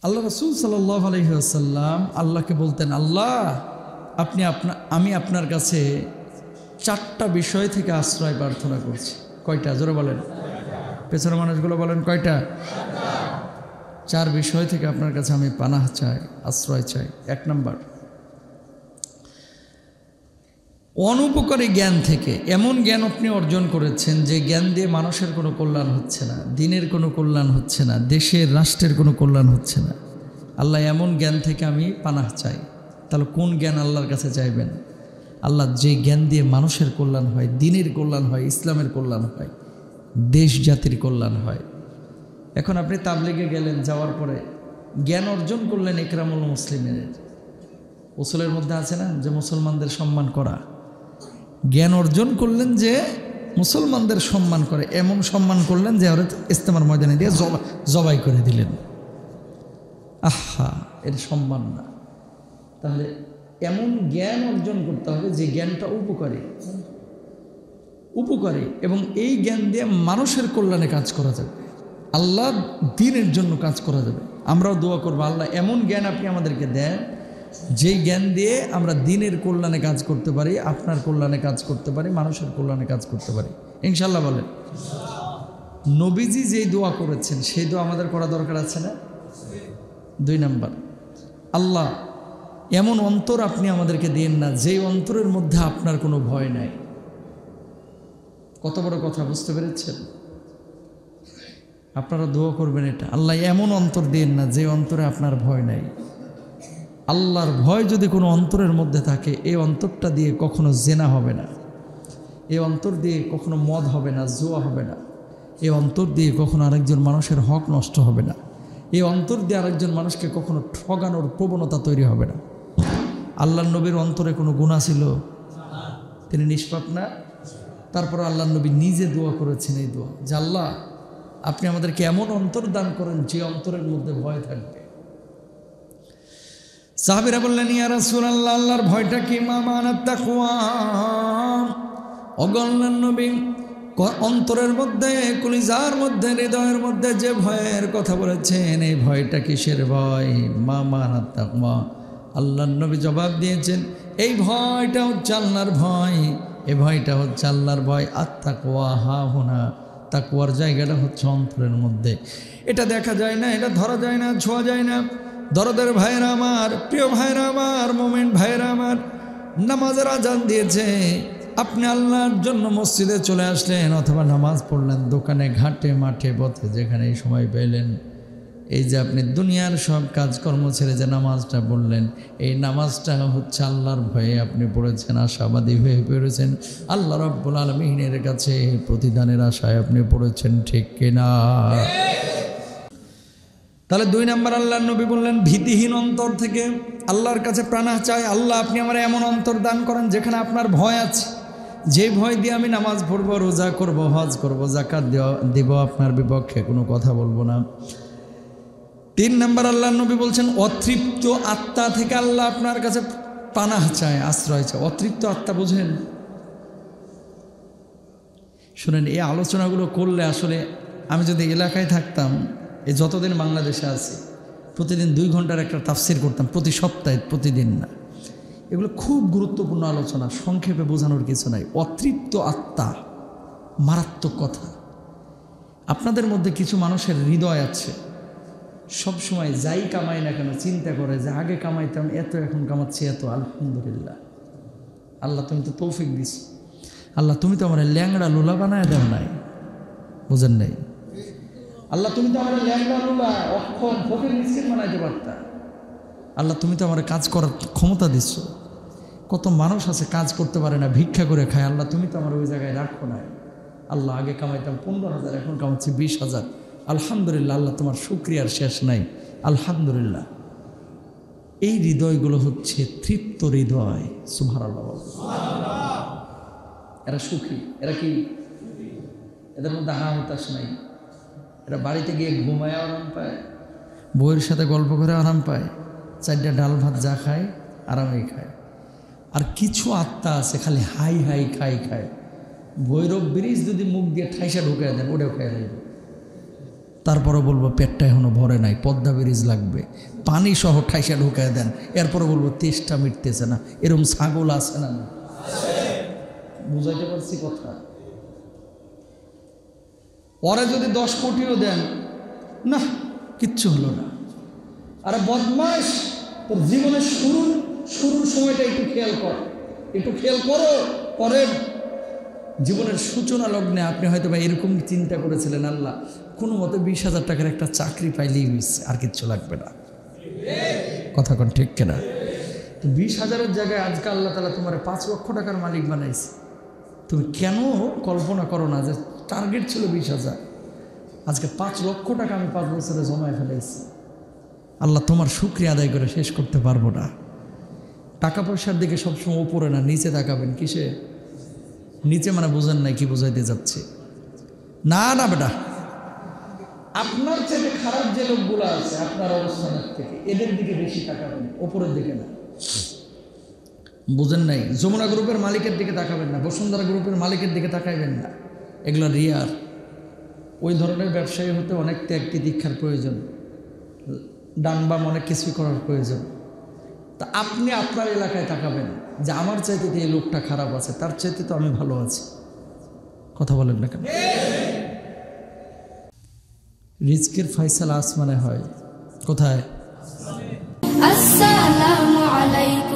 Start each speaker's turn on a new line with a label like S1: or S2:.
S1: আল্লাহ রাসূল সাল্লাল্লাহু আলাইহি ওয়াসাল্লাম আল্লাহকে বলতেন, আল্লাহ আমি আপনার কাছে 4টা বিষয় থেকে আশ্রয় প্রার্থনা করছি। কয়টা? জোরে বলেন, পেছনের মানুষগুলো বলেন কয়টা? 4 বিষয় থেকে আপনার কাছে আমি পানাহ চাই, আশ্রয় চাই। 1 নাম্বার, অনুপকারী জ্ঞান থেকে। এমন জ্ঞান আপনি অর্জন করেছেন যে জ্ঞান দিয়ে মানুষের কোনো কল্যাণ হচ্ছে না, দিনের কোনো কল্যাণ হচ্ছে না, দেশের রাষ্ট্রের কোনো কল্যাণ হচ্ছে না। আল্লাহ এমন জ্ঞান থেকে আমি পানাহ চাই। তাহলে কোন জ্ঞান আল্লাহর কাছে চাইবেন? আল্লাহ যে জ্ঞান দিয়ে মানুষের কল্যাণ হয়, দিনের কল্যাণ হয়, ইসলামের কল্যাণ হয়, দেশ জাতির কল্যাণ হয়। এখন আপনি তাবলিগে গেলেন, যাওয়ার পরে জ্ঞান অর্জন করলেন ইকরামুল মুসলিমের। উসুলের মধ্যে আছে না যে মুসলমানদের সম্মান করা। জ্ঞান অর্জন করলেন যে মুসলমানদের সম্মান করে, এমন সম্মান করলেন যে ওরা ইস্তেমার ময়দানে দিয়ে জবাই করে দিলেন। আহা, এর সম্মান না। তাহলে এমন জ্ঞান অর্জন করতে হবে যে জ্ঞানটা উপকারী এবং এই জ্ঞান দিয়ে মানুষের কল্যাণে কাজ করা যাবে, আল্লাহ দ্বীনের জন্য কাজ করা যাবে। আমরাও দোয়া করবো, আল্লাহ এমন জ্ঞান আপনি আমাদেরকে দেন যেই জ্ঞান দিয়ে আমরা দ্বীনের কল্যাণে কাজ করতে পারি, আপনার কল্যাণে কাজ করতে পারি, মানুষের কল্যাণে কাজ করতে পারি, ইনশাল্লাহ বলেন। নবীজি যেই দোয়া করেছেন সেই দোয়া আমাদের করা দরকার আছে না? 2 নাম্বার, আল্লাহ এমন অন্তর আপনি আমাদেরকে দিন না যেই অন্তরের মধ্যে আপনার কোনো ভয় নাই। কত বড় কথা, বুঝতে পেরেছেন? আপনারা দোয়া করবেন এটা, আল্লাহ এমন অন্তর দিন না যে অন্তরে আপনার ভয় নাই। আল্লাহর ভয় যদি কোনো অন্তরের মধ্যে থাকে, এই অন্তরটা দিয়ে কখনো জেনা হবে না, এই অন্তর দিয়ে কখনো মদ হবে না, জুয়া হবে না, এই অন্তর দিয়ে কখনো আরেকজন মানুষের হক নষ্ট হবে না, এই অন্তর দিয়ে আরেকজন মানুষকে কখনো ঠগানোর প্রবণতা তৈরি হবে না। আল্লাহর নবীর অন্তরে কোনো গুনাহ ছিল? তিনি নিষ্পাপ না? তারপর আল্লাহর নবী নিজে দোয়া করেছেন এই দোয়া যে আল্লাহ আপনি আমাদেরকে এমন অন্তর দান করেন যে অন্তরের মধ্যে ভয় থাকবে। সাহাবীরা বললেন, ইয়া রাসূলুল্লাহ, আল্লাহর ভয়টা কি? মা মানাত তাকওয়া। অগণন নবী, অন্তরের মধ্যে, কলিজার মধ্যে, হৃদয়ের মধ্যে যে ভয়ের কথা বলেছেন, এই ভয়টা কিসের ভয়? মা মানাত তাকওয়া। আল্লাহর নবী জবাব দিয়েছেন, এই ভয়টা হচ্ছে আল্লাহর ভয়, এই ভয়টা হচ্ছে আল্লাহর ভয়। আত-তাকওয়া হাহুনা, তাকওয়ার জায়গাটা হচ্ছে অন্তরের মধ্যে। এটা দেখা যায় না, এটা ধরা যায় না, ছোঁয়া যায় না। দরদের ভাইরা আমার, প্রিয় ভাইরা আমার, মোমেন ভাইরা আমার, নামাজের আজান দিয়েছে, আপনি আল্লাহর জন্য মসজিদে চলে আসলেন অথবা নামাজ পড়লেন, দোকানে, ঘাটে, মাঠে, পথে, যেখানে এই সময় পেলেন, এই যে আপনি দুনিয়ার সব কাজকর্ম ছেড়ে যে নামাজটা পড়লেন, এই নামাজটা হচ্ছে আল্লাহর ভয়ে আপনি পড়েছেন, আশাবাদী হয়ে পড়েছেন, আল্লাহ রাব্বুল আলামিনের কাছে প্রতিদানের আশায় আপনি পড়েছেন, ঠিক কিনা? তাহলে 2 নাম্বার, আল্লাহর নবী বললেন ভীতিহীন অন্তর থেকে আল্লাহর কাছে প্রাণাহ চাই। আল্লাহ আপনি আমার এমন অন্তর দান করেন যেখানে আপনার ভয় আছে, যে ভয় দিয়ে আমি নামাজ পড়বো, রোজা করব, হজ করব, যাকাত দিব, আপনার বিপক্ষে কোনো কথা বলবো না। 3 নাম্বার, আল্লাহর নবী বলছেন অতৃপ্ত আত্মা থেকে আল্লাহ আপনার কাছে পানাহ চায়, আশ্রয় চায়। অতৃপ্ত আত্মা বুঝেন? শুনেন, এই আলোচনাগুলো করলে আসলে আমি যদি এলাকায় থাকতাম, এই যতদিন বাংলাদেশে আছি, প্রতিদিন 2 ঘন্টার একটা তাফসির করতাম, প্রতি সপ্তাহে, প্রতিদিন না। এগুলো খুব গুরুত্বপূর্ণ আলোচনা, সংক্ষেপে বোঝানোর কিছু নাই। অতৃপ্ত আত্মা মারাত্মক কথা। আপনাদের মধ্যে কিছু মানুষের হৃদয় আছে, সব সময় যাই কামাই না কেন চিন্তা করে যে আগে কামাইতাম এত, এখন কামাচ্ছি এত, আলহামদুলিল্লাহ, আল্লাহ তুমি তো তৌফিক দিস, আল্লাহ তুমি তো আমার ল্যাংড়া লুলা বানায় দেও নাই, বুঝেন নাই? আল্লাহ তুমি তো আমার ল্যাংড়া লুলা, অক্ষম, ফকির, মিসকিন বানাইতে পারতা, আল্লাহ তুমি তো আমার কাজ করার ক্ষমতা দিচ্ছ। কত মানুষ আছে কাজ করতে পারে না, ভিক্ষা করে খায়, আল্লাহ তুমি তো আমার ওই জায়গায় রাখো নাই। আল্লাহ আগে কামাইতাম 15,000, এখন কামাচ্ছি 20,000, আলহামদুলিল্লাহ, আল্লাহ তোমার শুকরিয়ার শেষ নাই, আলহামদুলিল্লাহ। এই হৃদয়গুলো হচ্ছে তৃপ্ত হৃদয়, সুবহানাল্লাহ। এরা সুখী, এরা কি? এদের মধ্যে হা হতাশ নাই। এরা বাড়িতে গিয়ে ঘুমায় আরাম পায়, বউয়ের সাথে গল্প করে আরাম পায়, 4টা ডাল ভাত যা খায় আরামেই খায়। আর কিছু আত্মা আছে খালি হাই হাই খায়। ভৈরব ব্রিজ যদি মুখ দিয়ে ঠাইসা ঢুকাই দেন, ওটাও খাই লাগবে, তারপরে বলবো পেটটা এখনো ভরে নাই, পদ্মা ব্রিজ লাগবে, পানি সহ ঠাইসা ঢুকায় দেন, এরপরে বলবো তেষ্টা মিটতেছে না। এরকম ছাগল আছে না? বুঝাইতে পারছি কথা? ওরা যদি 10 কোটিও দেন, না কিচ্ছু হলো না। আরে বদমাস, তোর জীবনের শুরুর সময়টা একটু খেয়াল কর, একটু খেয়াল করো। পরের জীবনের সূচনা লগ্নে আপনি হয়তো বা এরকম চিন্তা করেছিলেন, আল্লাহ কোনো মতে 20,000 টাকার একটা চাকরি পাইলেই হয়েছে, আর কিচ্ছু লাগবে না। কথা কোন ঠিক কিনা? তো 20,000-এর জায়গায় আজকে আল্লাহ তাআলা তোমার 5 লক্ষ টাকার মালিক বানাইছে। তুমি কেন কল্পনা করো না যে টার্গেট ছিল 20,000, আজকে 5 লক্ষ টাকা আমি 5 বছরে জমায় ফেলেছি। আল্লাহ তোমার শুকরিয়া আদায় করে শেষ করতে পারবো না। টাকা পয়সার দিকে সবসময় উপরে না নিচে তাকাবেন। কিসে নিচে মানে বুঝেন নাই কি বুঝাইতে যাচ্ছে? না না বেটা, আপনার চেয়ে খারাপ যে লোকগুলো আছে আপনার অবস্থানের থেকে, এদের দিকে বেশি তাকাবেন, ওপরের দিকে না। বুঝেন নাই? যমুনা গ্রুপের মালিকের দিকে তাকাবেন না, বসুন্ধরা গ্রুপের মালিকের দিকে তাকাইবেন না। এগুলো রিয়ার। ওই ধরনের ব্যবসায়ী হতে অনেক ত্যাগ তিতিক্ষার প্রয়োজন, ডান বাম অনেক কিছুই করার প্রয়োজন। তা আপনি আপনার এলাকায় তাকাবেন যে আমার চাইতে এই লোকটা খারাপ আছে, তার চাইতে তো আমি ভালো আছি। কথা বলেন না কেন? রিজকের ফয়সালা আসমানে হয়। কোথায়? আসসালামু আলাইকুম।